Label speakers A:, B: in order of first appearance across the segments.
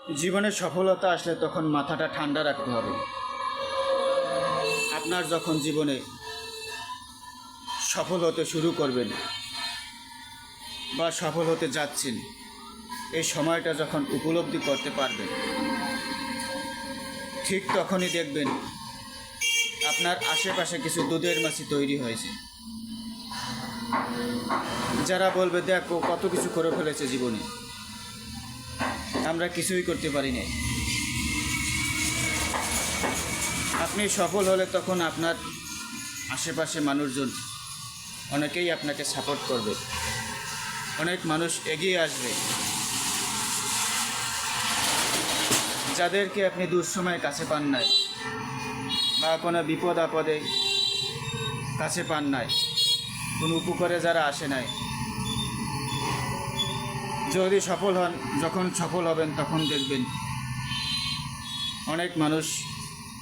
A: জীবনে সফলতা আসলে তখন মাথাটা ঠান্ডা রাখতে হবে। আপনার যখন জীবনে সফল হতে শুরু করবেন বা সফল হতে যাচ্ছেন, এই সময়টা যখন উপলব্ধি করতে পারবেন, ঠিক তখনই দেখবেন আপনার আশেপাশে কিছু দুধের মাছি তৈরি হয়েছে, যারা বলবে দেখো কত কিছু করে ফেলেছে জীবনে, আমরা কিছুই করতে পারি না। আপনি সফল হলে তখন আপনার আশেপাশে মানুষজন অনেকেই আপনাকে সাপোর্ট করবে, অনেক মানুষ এগিয়ে আসবে, যাদেরকে আপনি দুঃসময়ে কাছে পান নাই বা কোনো বিপদ আপদে কাছে পান নাই, কোনো উপকারে যারা আসে নাই, যদি সফল হন, যখন সফল হবেন তখন দেখবেন অনেক মানুষ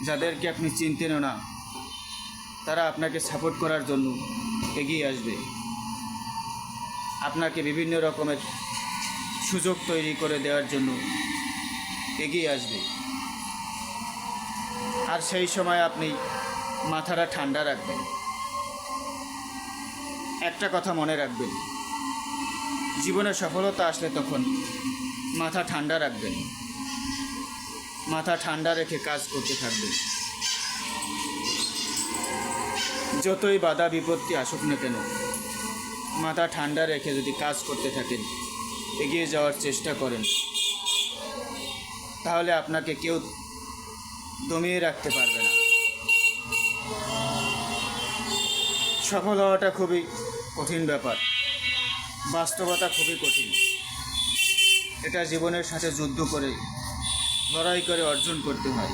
A: যাদেরকে আপনি চিনতেনও না, তারা আপনাকে সাপোর্ট করার জন্য এগিয়ে আসবে, আপনাকে বিভিন্ন রকমের সুযোগ তৈরি করে দেওয়ার জন্য এগিয়ে আসবে। আর সেই সময় আপনি মাথাটা ঠান্ডা রাখবেন। একটা কথা মনে রাখবেন, জীবনে সফলতা আসলে তখন মাথা ঠান্ডা রাখবেন, মাথা ঠান্ডা রেখে কাজ করতে থাকবেন। যতই বাধা বিপত্তি আসুক না কেন, মাথা ঠান্ডা রেখে যদি কাজ করতে থাকেন, এগিয়ে যাওয়ার চেষ্টা করেন, তাহলে আপনাকে কেউ দমিয়ে রাখতে পারবে না। সফল হওয়াটা খুবই কঠিন ব্যাপার, বাস্তবতা খুবই কঠিন। এটা জীবনের সাথে যুদ্ধ করে, লড়াই করে অর্জন করতে হয়।